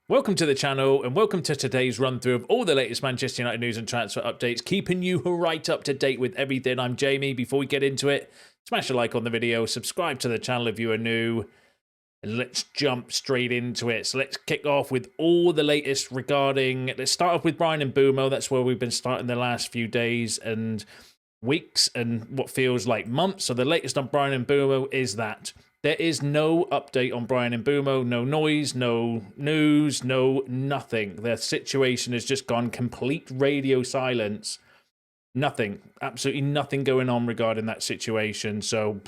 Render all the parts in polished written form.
Welcome to the channel and welcome to today's run through of all the latest Manchester United news and transfer updates, keeping you right up to date with everything. I'm Jamie. Before we get into it, smash a like on the video, subscribe to the channel if you are new, and let's jump straight into it. So let's kick off with all the latest regarding, let's start off with Bryan Mbeumo. That's where we've been starting the last few days and weeks and what feels like months. So the latest on Bryan Mbeumo is that there is no update on Bryan Mbeumo, no noise, no news, no nothing. The situation has just gone complete radio silence. Nothing, absolutely nothing going on regarding that situation. So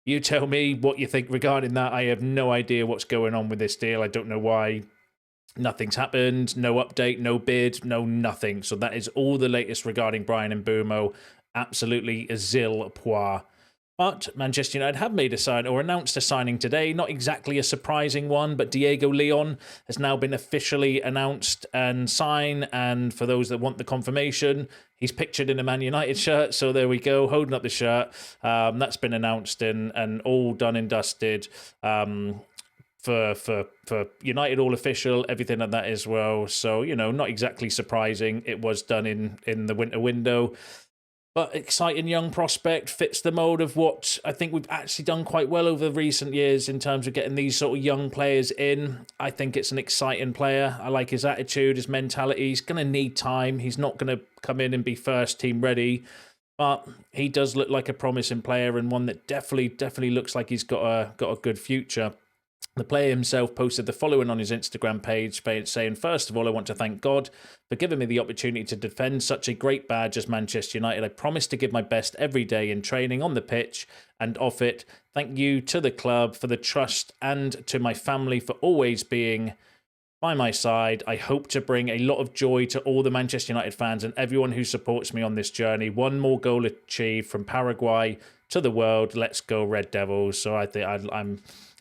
you tell me what you think regarding that. I have no idea what's going on with this deal. I don't know why. Nothing's happened, no update, no bid, no nothing. So that is all the latest regarding Bryan Mbeumo. Absolutely zil poir. But Manchester United have made a sign or announced a signing today. Not exactly a surprising one, but Diego Leon has now been officially announced and signed. And for those that want the confirmation, he's pictured in a Man United shirt. So there we go, holding up the shirt. That's been announced and all done and dusted. For United, all official, everything like that as well. So, you know, not exactly surprising. It was done in the winter window. But exciting young prospect, fits the mold of what I think we've actually done quite well over recent years in terms of getting these sort of young players in. I think it's an exciting player. I like his attitude, his mentality. He's going to need time. He's not going to come in and be first team ready. But he does look like a promising player and one that definitely looks like he's got a good future. The player himself posted the following on his Instagram page, saying, "First of all, I want to thank God for giving me the opportunity to defend such a great badge as Manchester United. I promise to give my best every day in training, on the pitch and off it. Thank you to the club for the trust and to my family for always being by my side. I hope to bring a lot of joy to all the Manchester United fans and everyone who supports me on this journey. One more goal achieved from Paraguay to the world. Let's go Red Devils." So I think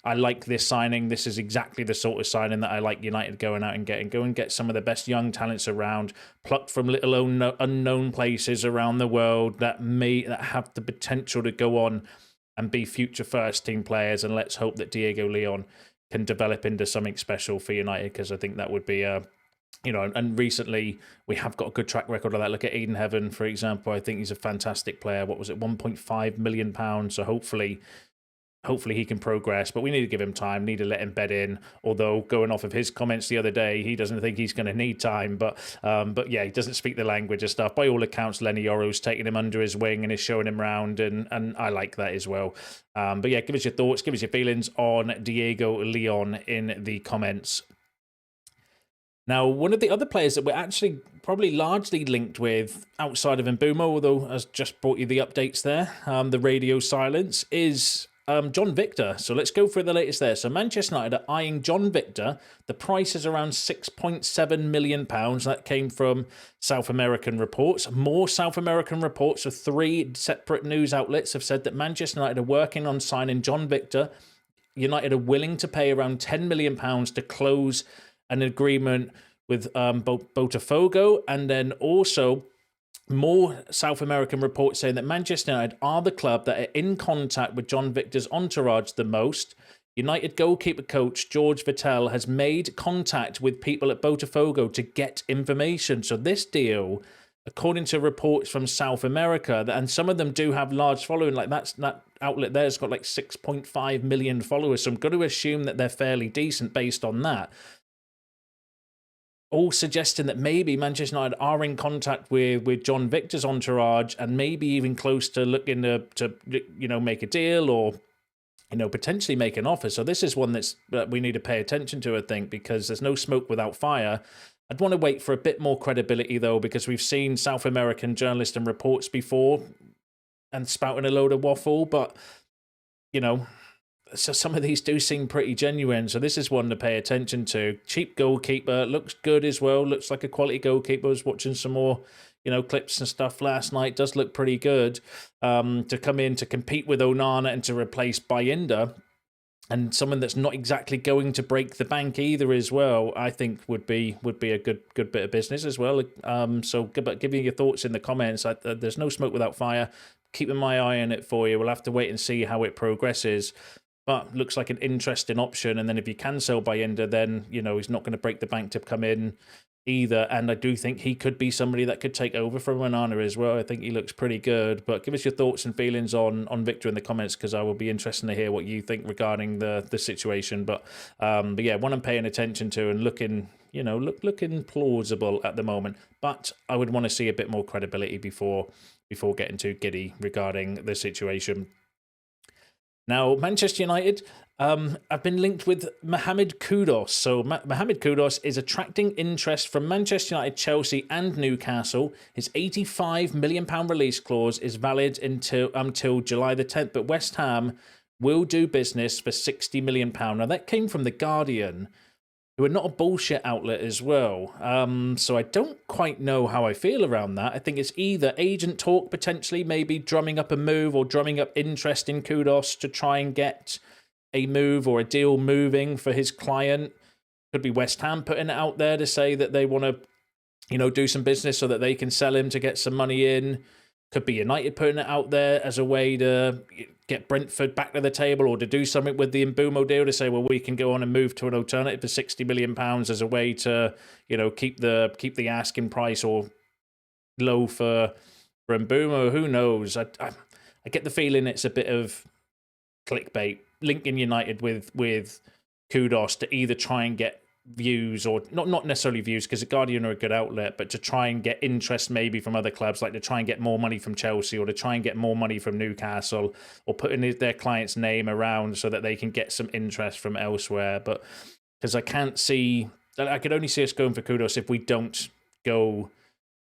I like this signing. This is exactly the sort of signing that I like United going out and getting. Go and get some of the best young talents around, plucked from little unknown places around the world that have the potential to go on and be future first team players. And let's hope that Diego Leon can develop into something special for United, because I think that would be you know, and recently we have got a good track record of that. Look at Eden Heaven, for example. I think he's a fantastic player. What was it, £1.5 million? So hopefully he can progress, but we need to give him time, need to let him bed in. Although going off of his comments the other day, he doesn't think he's going to need time. But yeah, he doesn't speak the language and stuff. By all accounts, Lenny Yoro's taking him under his wing and is showing him around, and I like that as well. But yeah, give us your thoughts, give us your feelings on Diego Leon in the comments. Now, one of the other players that we're actually probably largely linked with outside of Mbeumo, although I just brought you the updates there, the radio silence, is John Victor. So let's go through the latest there. So Manchester United are eyeing John Victor. The price is around £6.7 million. That came from South American reports. More South American reports of 3 separate news outlets have said that Manchester United are working on signing John Victor. United are willing to pay around £10 million to close an agreement with Botafogo, and then also more South American reports saying that Manchester United are the club that are in contact with John Victor's entourage the most. United goalkeeper coach George Vittel has made contact with people at Botafogo to get information. So this deal, according to reports from South America, and some of them do have large following, like that outlet there's got like 6.5 million followers. So I'm going to assume that they're fairly decent based on that. All suggesting that maybe Manchester United are in contact with John Victor's entourage and maybe even close to looking to you know, make a deal or, you know, potentially make an offer. So this is one that we need to pay attention to, I think, because there's no smoke without fire. I'd want to wait for a bit more credibility, though, because we've seen South American journalists and reports before and spouting a load of waffle, but, you know, so some of these do seem pretty genuine. So this is one to pay attention to. Cheap goalkeeper, looks good as well. Looks like a quality goalkeeper. I was watching some more, you know, clips and stuff last night. Does look pretty good. To come in to compete with Onana and to replace Bayinda, and someone that's not exactly going to break the bank either as well, I think would be a good bit of business as well. So give me your thoughts in the comments. There's no smoke without fire. Keeping my eye on it for you. We'll have to wait and see how it progresses. but looks like an interesting option. And then if you can sell Bayinda, then, you know, he's not going to break the bank to come in either. And I do think he could be somebody that could take over from Onana as well. I think he looks pretty good. But give us your thoughts and feelings on Victor in the comments, because I will be interested to hear what you think regarding the situation. But yeah, one I'm paying attention to and looking, you know, looking plausible at the moment. But I would want to see a bit more credibility before getting too giddy regarding the situation. Now, Manchester United have been linked with Mohamed Kudus. So Mohamed Kudus is attracting interest from Manchester United, Chelsea and Newcastle. His £85 million release clause is valid until July the 10th, but West Ham will do business for £60 million. Now, that came from The Guardian, who are not a bullshit outlet as well. So I don't quite know how I feel around that. I think it's either agent talk, potentially, maybe drumming up a move or drumming up interest in Kudus to try and get a move or a deal moving for his client. Could be West Ham putting it out there to say that they want to, you know, do some business so that they can sell him to get some money in. Could be United putting it out there as a way to get Brentford back to the table, or to do something with the Mbeumo deal to say, well, we can go on and move to an alternative for £60 million as a way to, you know, keep the asking price or low for Mbeumo. Who knows? I get the feeling it's a bit of clickbait, linking United with Kudus to either try and get views, or not necessarily views, because the Guardian are a good outlet, but to try and get interest maybe from other clubs, like to try and get more money from Chelsea, or to try and get more money from Newcastle, or putting their client's name around so that they can get some interest from elsewhere. But because I could only see us going for Kudus if we don't go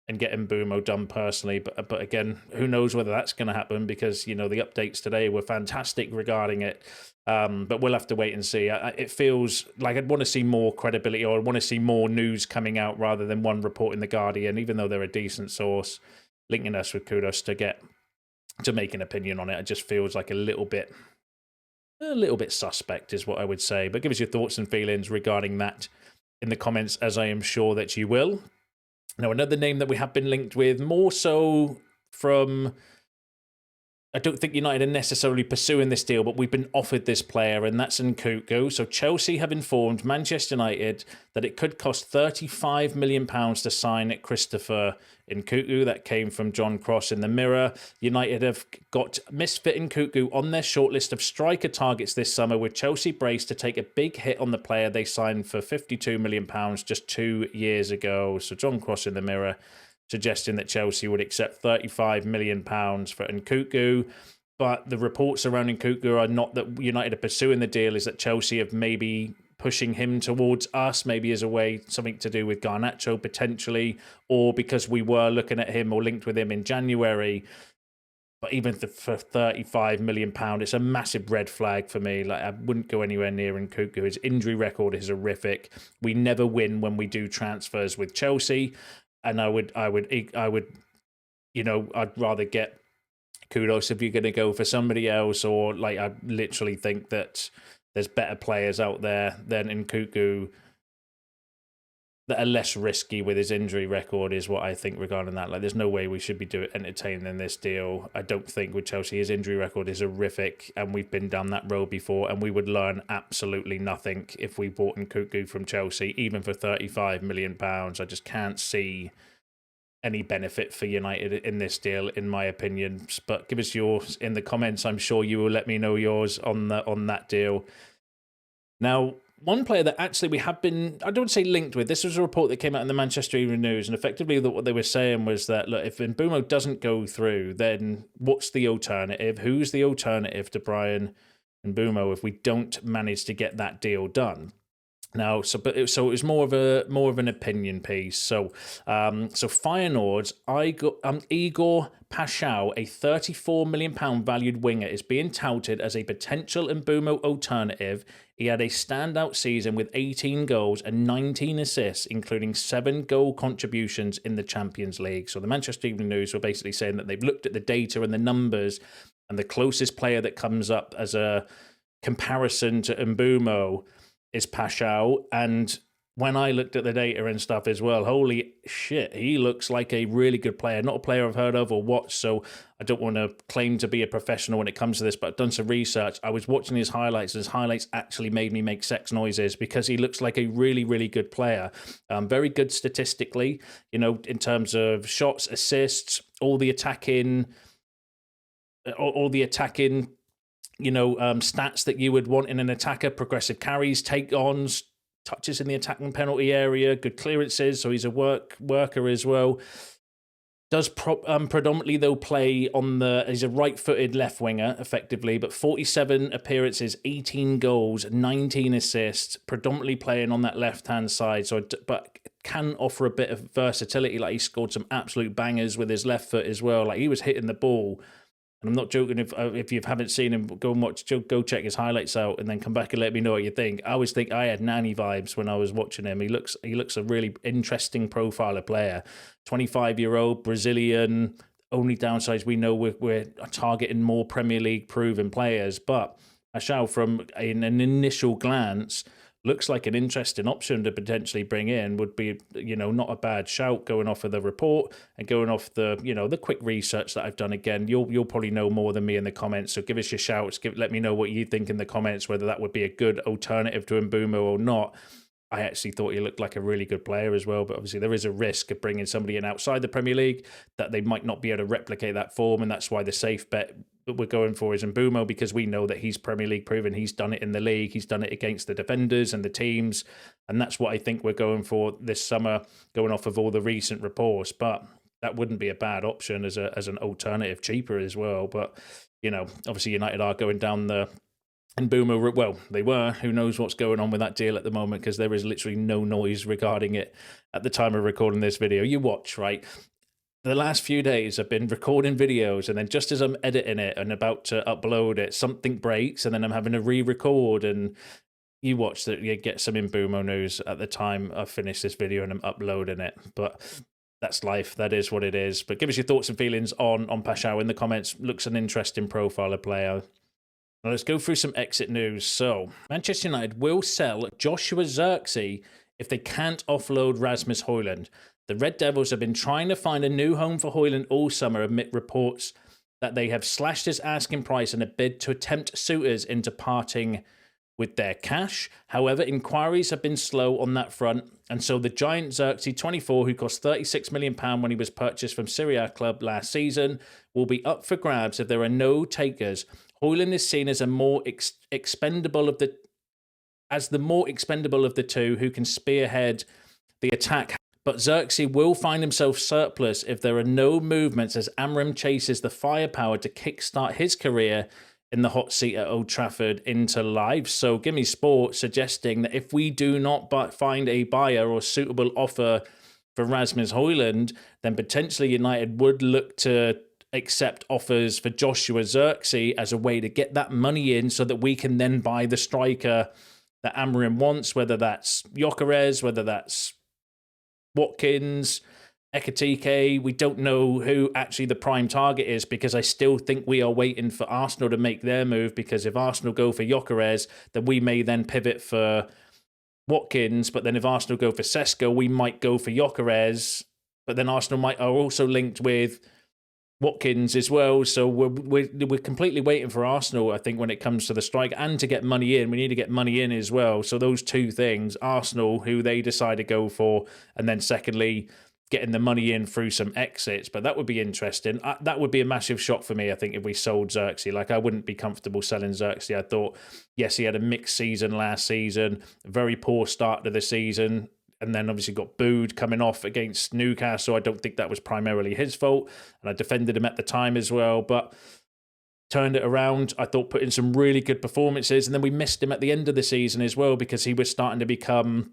and get Mbeumo done personally. But again, who knows whether that's going to happen, because, you know, the updates today were fantastic regarding it. But we'll have to wait and see. It feels like I'd want to see more credibility, or I'd want to see more news coming out rather than one report in The Guardian, even though they're a decent source, linking us with Kudus to make an opinion on it. It just feels like a little bit suspect is what I would say. But give us your thoughts and feelings regarding that in the comments, as I am sure that you will. Now, another name that we have been linked with, more so from, I don't think United are necessarily pursuing this deal, but we've been offered this player, and that's Nkunku. So Chelsea have informed Manchester United that it could cost £35 million to sign Christopher Nkunku. That came from John Cross in the Mirror. United have got Misfit Nkunku on their shortlist of striker targets this summer, with Chelsea braced to take a big hit on the player they signed for £52 million just 2 years ago. So John Cross in the Mirror suggesting that Chelsea would accept £35 million for Nkunku. But the reports around Nkunku are not that United are pursuing the deal, is that Chelsea have maybe pushing him towards us, maybe as a way, something to do with Garnacho potentially, or because we were looking at him or linked with him in January. But even for £35 million, it's a massive red flag for me. Like, I wouldn't go anywhere near Nkunku. His injury record is horrific. We never win when we do transfers with Chelsea. And I would, you know, I'd rather get Kudus if you're going to go for somebody else, or like, I literally think that there's better players out there than Nkunku that are less risky with his injury record, is what I think regarding that. Like, there's no way we should be entertaining this deal. I don't think with Chelsea, his injury record is horrific, and we've been down that road before, and we would learn absolutely nothing if we bought Nkunku from Chelsea, even for £35 million. I just can't see any benefit for United in this deal, in my opinion. But give us yours in the comments. I'm sure you will let me know yours on that deal. Now, one player that actually we have been, I don't say linked with, this was a report that came out in the Manchester Evening News, and effectively what they were saying was that, look, if Mbeumo doesn't go through, then what's the alternative? Who's the alternative to Bryan Mbeumo if we don't manage to get that deal done? Now, so it was more of an opinion piece. So Feyenoord's Igor Paixao, a £34 million valued winger, is being touted as a potential Mbeumo alternative. He had a standout season with 18 goals and 19 assists, including 7 goal contributions in the Champions League. So the Manchester Evening News were basically saying that they've looked at the data and the numbers, and the closest player that comes up as a comparison to Mbeumo is Paixao, and when I looked at the data and stuff as well, holy shit, he looks like a really good player. Not a player I've heard of or watched, so I don't want to claim to be a professional when it comes to this, but I've done some research. I was watching his highlights, and his highlights actually made me make sex noises because he looks like a really, really good player. Very good statistically, you know, in terms of shots, assists, all the attacking, you know, stats that you would want in an attacker: progressive carries, take-ons, touches in the attacking penalty area, good clearances, so he's a worker as well. Does predominantly, though, play on he's a right-footed left winger, effectively, but 47 appearances, 18 goals, 19 assists, predominantly playing on that left-hand side, but can offer a bit of versatility. Like, he scored some absolute bangers with his left foot as well. Like, he was hitting the ball. And I'm not joking. If you haven't seen him, go check his highlights out, and then come back and let me know what you think. I always think I had Nani vibes when I was watching him. He looks a really interesting profile of player. 25-year-old Brazilian. Only downsides, we know we're targeting more Premier League proven players, but Paixao, from an initial glance, looks like an interesting option to potentially bring in. Would be, you know, not a bad shout, going off of the report and going off the, you know, the quick research that I've done. Again, you'll probably know more than me in the comments, so give us your shouts. Let me know what you think in the comments, whether that would be a good alternative to Mbeumo or not. I actually thought he looked like a really good player as well, but obviously there is a risk of bringing somebody in outside the Premier League that they might not be able to replicate that form, and that's why the safe bet that we're going for is Mbeumo, because we know that he's Premier League proven. He's done it in the league. He's done it against the defenders and the teams, and that's what I think we're going for this summer, going off of all the recent reports. But that wouldn't be a bad option as an alternative, cheaper as well. But, you know, obviously United are going down the Mbeumo, well, they were. Who knows what's going on with that deal at the moment, because there is literally no noise regarding it at the time of recording this video. You watch, right? The last few days I've been recording videos, and then just as I'm editing it and about to upload it, something breaks, and then I'm having to re-record, and you watch that you get some Mbeumo news at the time I finish this video and I'm uploading it. But that's life. That is what it is. But give us your thoughts and feelings on Paixao in the comments. Looks an interesting profile of player. Now let's go through some exit news. So, Manchester United will sell Joshua Zirkzee if they can't offload Rasmus Hojlund. The Red Devils have been trying to find a new home for Hojlund all summer, amid reports that they have slashed his asking price in a bid to tempt suitors into parting with their cash. However, inquiries have been slow on that front, and so the giant Zirkzee, 24, who cost £36 million when he was purchased from Serie A club last season, will be up for grabs if there are no takers. Hojlund is seen as the more expendable of the two, who can spearhead the attack. But Zirkzee will find himself surplus if there are no movements, as Amorim chases the firepower to kickstart his career in the hot seat at Old Trafford into life. So Gimme Sport suggesting that if we do not find a buyer or suitable offer for Rasmus Hojlund, then potentially United would look to accept offers for Joshua Zirkzee as a way to get that money in, so that we can then buy the striker that Amorim wants, whether that's Gyökeres, whether that's Watkins, Ekitike. We don't know who actually the prime target is, because I still think we are waiting for Arsenal to make their move, because if Arsenal go for Gyökeres, then we may then pivot for Watkins, but then if Arsenal go for Sesko, we might go for Gyökeres, but then Arsenal are also linked with Watkins as well. So we're completely waiting for Arsenal, I think, when it comes to the strike, and to get money in. We need to get money in as well. So those two things, Arsenal, who they decide to go for, and then secondly, getting the money in through some exits. But that would be interesting. That would be a massive shock for me, I think, if we sold Zirkzee. Like, I wouldn't be comfortable selling Zirkzee. I thought, yes, he had a mixed season last season, a very poor start to the season, and then obviously got booed coming off against Newcastle. I don't think that was primarily his fault, and I defended him at the time as well, but turned it around. I thought put in some really good performances, and then we missed him at the end of the season as well, because he was starting to become,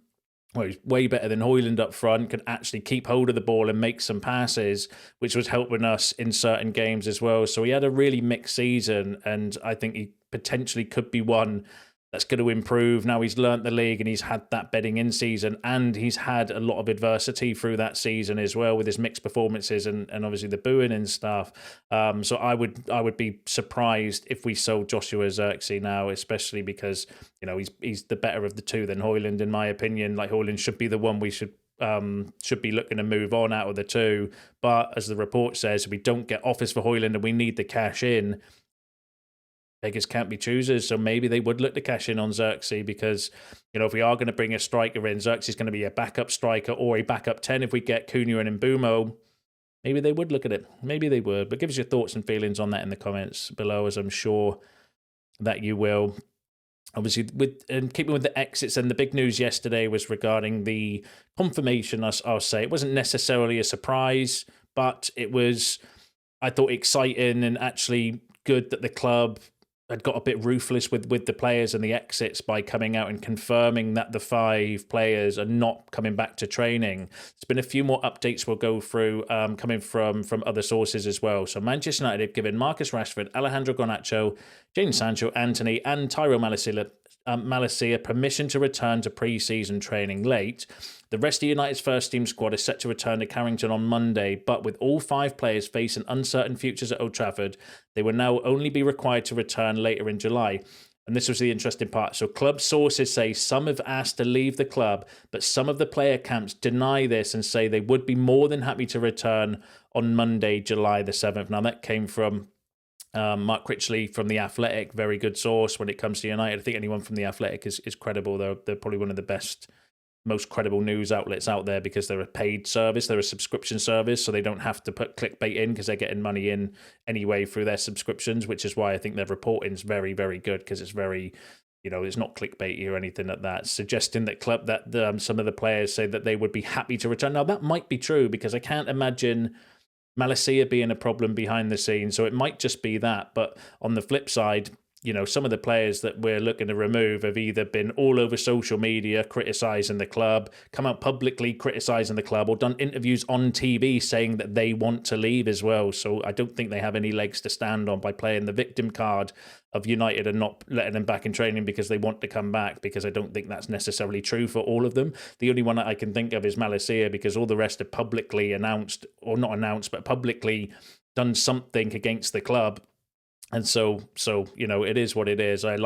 well, he's way better than Hojlund up front, could actually keep hold of the ball and make some passes, which was helping us in certain games as well. So he had a really mixed season, and I think he potentially could be one that's going to improve. Now he's learnt the league and he's had that bedding in season, and he's had a lot of adversity through that season as well with his mixed performances and obviously the booing and stuff. So I would be surprised if we sold Joshua Zirkzee now, especially because, you know, he's the better of the two than Hojlund, in my opinion. Like, Hojlund should be the one we should be looking to move on out of the two. But as the report says, if we don't get offers for Hojlund and we need the cash in, beggars can't be choosers, so maybe they would look to cash in on Zirkzee because, you know, if we are going to bring a striker in, Zirkzee's going to be a backup striker or a backup 10 if we get Kudus and Mbeumo. Maybe they would look at it. Maybe they would. But give us your thoughts and feelings on that in the comments below, as I'm sure that you will. Obviously, keeping with the exits, and the big news yesterday was regarding the confirmation, I'll say. It wasn't necessarily a surprise, but it was, I thought, exciting and actually good that the club had got a bit ruthless with the players and the exits by coming out and confirming that the 5 players are not coming back to training. There's been a few more updates we'll go through coming from other sources as well. So Manchester United have given Marcus Rashford, Alejandro Garnacho, Jadon Sancho, Antony and Tyrell Malacia permission to return to pre-season training late. The rest of United's first team squad is set to return to Carrington on Monday, but with all 5 players facing uncertain futures at Old Trafford, they will now only be required to return later in July. And this was the interesting part. So club sources say some have asked to leave the club, but some of the player camps deny this and say they would be more than happy to return on Monday, July the 7th. Now that came from Mark Critchley from The Athletic, very good source when it comes to United. I think anyone from The Athletic is credible. They're probably one of the best, most credible news outlets out there because they're a paid service, they're a subscription service, so they don't have to put clickbait in because they're getting money in anyway through their subscriptions, which is why I think their reporting is very, very good, because it's very, you know, it's not clickbaity or anything like that, suggesting that some of the players say that they would be happy to return. Now, that might be true because I can't imagine Malacia being a problem behind the scenes, so it might just be that. But on the flip side, you know, some of the players that we're looking to remove have either been all over social media criticising the club, come out publicly criticising the club, or done interviews on TV saying that they want to leave as well. So I don't think they have any legs to stand on by playing the victim card of United and not letting them back in training because they want to come back, because I don't think that's necessarily true for all of them. The only one that I can think of is Malacia, because all the rest have publicly announced, or not announced, but publicly done something against the club. And so you know, it is what it is. I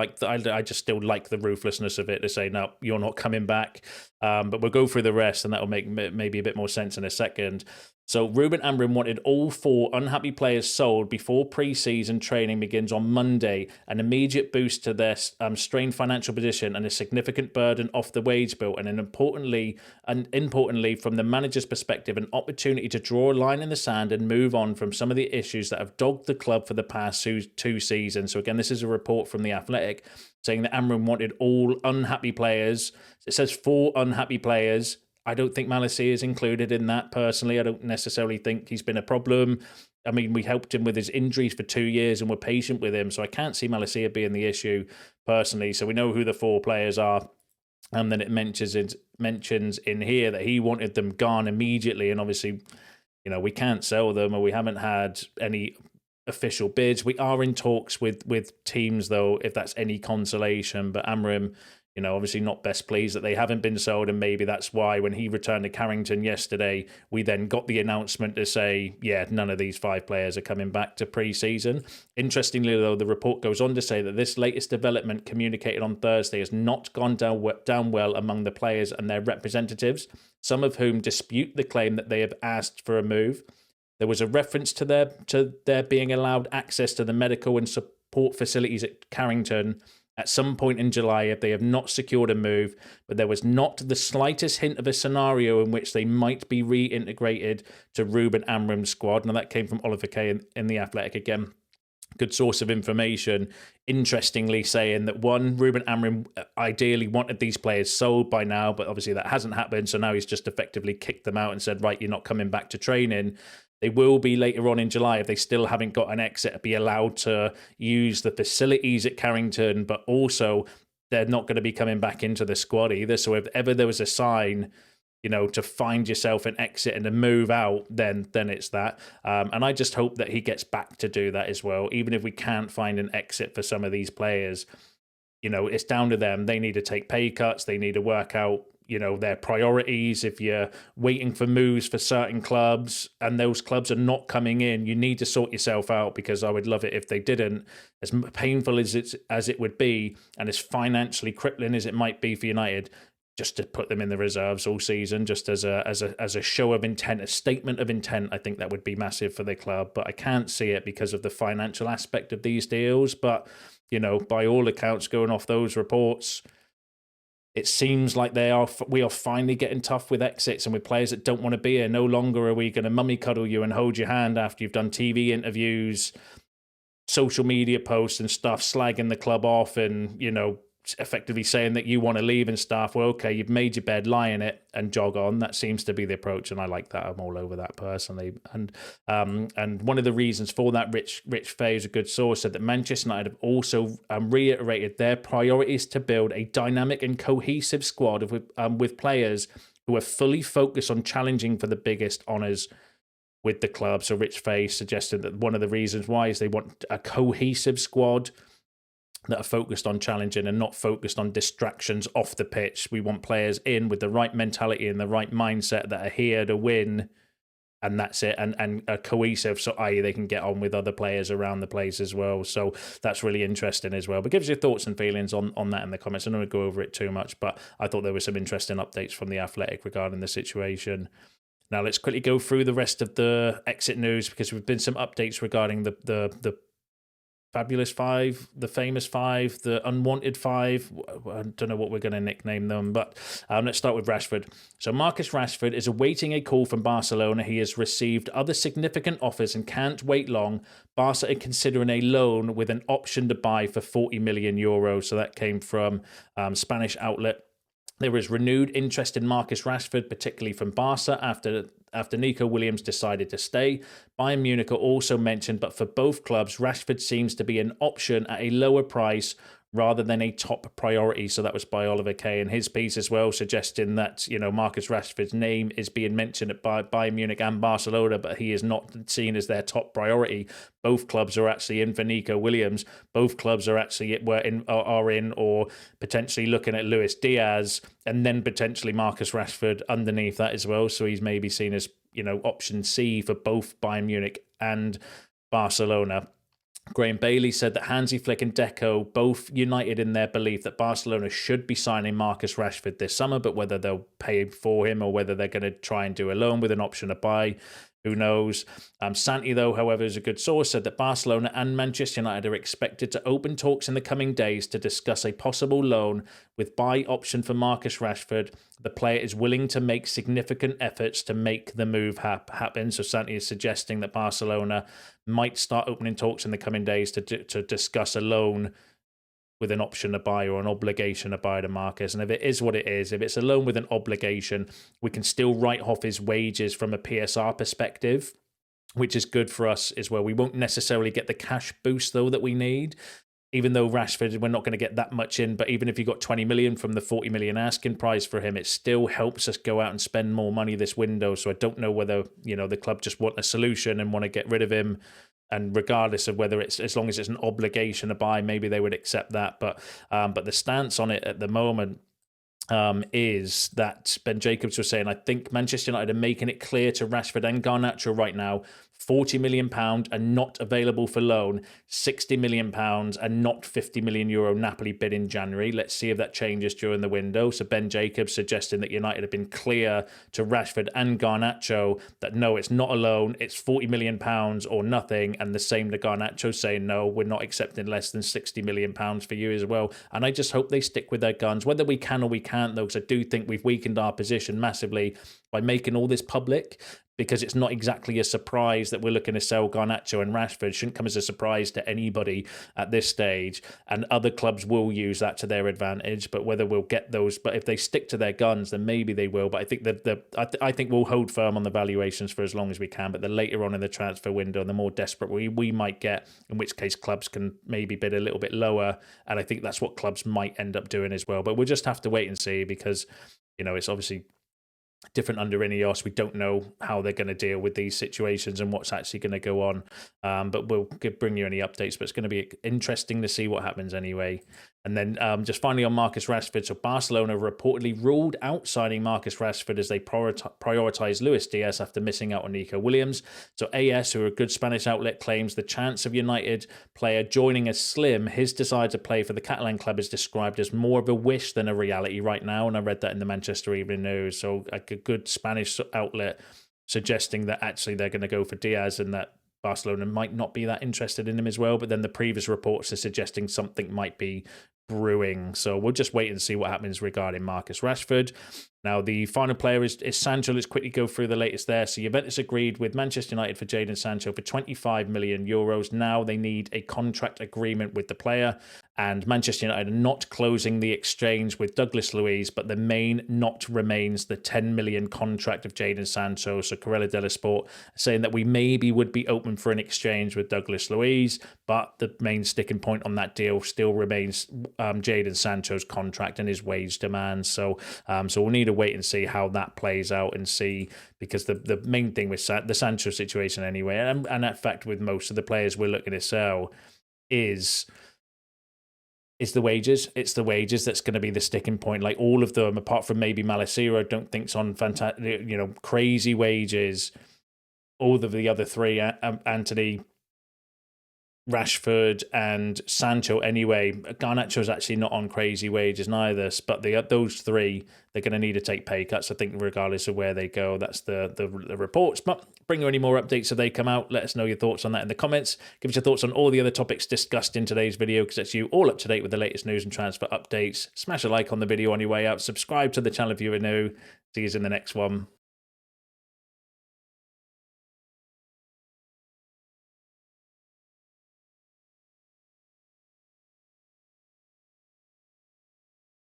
just still like the ruthlessness of it to say, no, you're not coming back. But we'll go through the rest, and that will make maybe a bit more sense in a second. So Ruben Amorim wanted all 4 unhappy players sold before pre-season training begins on Monday, an immediate boost to their strained financial position and a significant burden off the wage bill, and importantly, from the manager's perspective, an opportunity to draw a line in the sand and move on from some of the issues that have dogged the club for the past 2 seasons. So again, this is a report from The Athletic saying that Amorim wanted all unhappy players. It says 4 unhappy players. I don't think Malacia is included in that personally. I don't necessarily think he's been a problem. I mean, we helped him with his injuries for 2 years and we're patient with him, so I can't see Malacia being the issue personally. So we know who the 4 players are. And then it mentions in here that he wanted them gone immediately. And obviously, you know, we can't sell them, or we haven't had any official bids. We are in talks with teams, though, if that's any consolation. But Amorim, you know, obviously not best pleased that they haven't been sold, and maybe that's why when he returned to Carrington yesterday, we then got the announcement to say, yeah, none of these 5 players are coming back to pre-season. Interestingly, though, the report goes on to say that this latest development communicated on Thursday has not gone down well among the players and their representatives, some of whom dispute the claim that they have asked for a move. There was a reference to their being allowed access to the medical and support facilities at Carrington at some point in July if they have not secured a move, but there was not the slightest hint of a scenario in which they might be reintegrated to Ruben Amorim's squad. Now, that came from Oliver Kay in The Athletic again. Good source of information. Interestingly, saying that Ruben Amorim ideally wanted these players sold by now, but obviously that hasn't happened. So now he's just effectively kicked them out and said, right, you're not coming back to training. They will be later on in July, if they still haven't got an exit, be allowed to use the facilities at Carrington, but also they're not going to be coming back into the squad either. So if ever there was a sign, you know, to find yourself an exit and to move out, then it's that. And I just hope that he gets back to do that as well, even if we can't find an exit for some of these players. you know, it's down to them. They need to take pay cuts. They need to work out, you know, their priorities. If you're waiting for moves for certain clubs and those clubs are not coming in, you need to sort yourself out, because I would love it if they didn't. As painful as it would be, and as financially crippling as it might be for United, just to put them in the reserves all season, just as a show of intent, a statement of intent, I think that would be massive for the club. But I can't see it because of the financial aspect of these deals. But, you know, by all accounts, going off those reports, it seems like we are finally getting tough with exits and with players that don't want to be here. No longer are we going to mummy cuddle you and hold your hand after you've done TV interviews, social media posts and stuff, slagging the club off and, you know, effectively saying that you want to leave and stuff. Well, okay, you've made your bed, lie in it and jog on. That seems to be the approach, and I like that. I'm all over that personally. And one of the reasons for that, Rich Fay is a good source, said that Manchester United have also reiterated their priorities to build a dynamic and cohesive squad with players who are fully focused on challenging for the biggest honours with the club. So Rich Fay suggested that one of the reasons why is they want a cohesive squad that are focused on challenging and not focused on distractions off the pitch. We want players in with the right mentality and the right mindset that are here to win, and that's it, and are cohesive, so i.e. they can get on with other players around the place as well. So that's really interesting as well. But give us your thoughts and feelings on that in the comments. I don't want to go over it too much, but I thought there were some interesting updates from The Athletic regarding the situation. Now let's quickly go through the rest of the exit news, because there have been some updates regarding the Fabulous Five, the Famous Five, the Unwanted Five. I don't know what we're going to nickname them, but let's start with Rashford. So Marcus Rashford is awaiting a call from Barcelona. He has received other significant offers and can't wait long. Barca are considering a loan with an option to buy for 40 million euros. So that came from Spanish outlet. There is renewed interest in Marcus Rashford, particularly from Barca after Nico Williams decided to stay. Bayern Munich are also mentioned, but for both clubs, Rashford seems to be an option at a lower price rather than a top priority. So that was by Oliver Kay in his piece as well, suggesting that, you know, Marcus Rashford's name is being mentioned by Bayern Munich and Barcelona, but he is not seen as their top priority. Both clubs are actually in for Nico Williams. Both clubs are actually are in or potentially looking at Luis Diaz, and then potentially Marcus Rashford underneath that as well. So he's maybe seen as, you know, option C for both Bayern Munich and Barcelona. Graham Bailey said that Hansi Flick and Deco both united in their belief that Barcelona should be signing Marcus Rashford this summer, but whether they'll pay for him or whether they're going to try and do a loan with an option to buy, who knows? Santi, though, however, is a good source, said that Barcelona and Manchester United are expected to open talks in the coming days to discuss a possible loan with buy option for Marcus Rashford. The player is willing to make significant efforts to make the move happen. So Santi is suggesting that Barcelona might start opening talks in the coming days to discuss a loan with an option to buy or an obligation to buy to Marcus. And if it is what it is, if it's a loan with an obligation, we can still write off his wages from a PSR perspective, which is good for us as well. We won't necessarily get the cash boost, though, that we need. Even though Rashford, we're not going to get that much in, but even if you got 20 million from the 40 million asking price for him, it still helps us go out and spend more money this window. So I don't know whether, you know, the club just want a solution and want to get rid of him. And regardless of whether it's, as long as it's an obligation to buy, maybe they would accept that. But the stance on it at the moment is that Ben Jacobs was saying, I think Manchester United are making it clear to Rashford and Garnacho right now, £40 million and not available for loan, £60 million and not €50 million Napoli bid in January. Let's see if that changes during the window. So Ben Jacobs suggesting that United have been clear to Rashford and Garnacho that no, it's not a loan, it's £40 million or nothing. And the same to Garnacho saying, no, we're not accepting less than £60 million for you as well. And I just hope they stick with their guns, whether we can or we can't, though, because I do think we've weakened our position massively by making all this public, because it's not exactly a surprise that we're looking to sell Garnacho and Rashford. It shouldn't come as a surprise to anybody at this stage, and other clubs will use that to their advantage. But whether we'll get those, but if they stick to their guns, then maybe they will. But I think that I think we'll hold firm on the valuations for as long as we can. But the later on in the transfer window, the more desperate we might get, in which case clubs can maybe bid a little bit lower, and I think that's what clubs might end up doing as well. But we'll just have to wait and see, because, you know, it's obviously different under Ineos. We don't know how they're going to deal with these situations and what's actually going to go on. But we'll bring you any updates. But it's going to be interesting to see what happens anyway. And then just finally on Marcus Rashford, so Barcelona reportedly ruled out signing Marcus Rashford as they prioritise Luis Diaz after missing out on Nico Williams. So AS, who are a good Spanish outlet, claims the chance of United player joining is slim. His desire to play for the Catalan club is described as more of a wish than a reality right now, and I read that in the Manchester Evening News. So like a good Spanish outlet suggesting that actually they're going to go for Diaz and that Barcelona might not be that interested in him as well. But then the previous reports are suggesting something might be brewing. So we'll just wait and see what happens regarding Marcus Rashford. Now, the final player is Sancho. Let's quickly go through the latest there. So Juventus agreed with Manchester United for Jadon Sancho for 25 million euros. Now they need a contract agreement with the player. And Manchester United are not closing the exchange with Douglas Luiz, but the main knot remains the 10 million contract of Jadon Sancho. So Corriere dello Sport saying that we maybe would be open for an exchange with Douglas Luiz, but the main sticking point on that deal still remains Jadon Sancho's contract and his wage demands. So we'll need to wait and see how that plays out and see, because the main thing with the Sancho situation anyway, and in fact with most of the players we're looking to sell is the wages. It's the wages that's going to be the sticking point. Like all of them, apart from maybe Malacia, I don't think's on fantastic, crazy wages. All of the other three, Antony, Rashford and Sancho anyway. Garnacho's actually not on crazy wages neither, but those three, they're going to need to take pay cuts, I think, regardless of where they go. That's the reports. But bring you any more updates if they come out. Let us know your thoughts on that in the comments. Give us your thoughts on all the other topics discussed in today's video, because that's you all up to date with the latest news and transfer updates. Smash a like on the video on your way out. Subscribe to the channel if you are new. See you in the next one.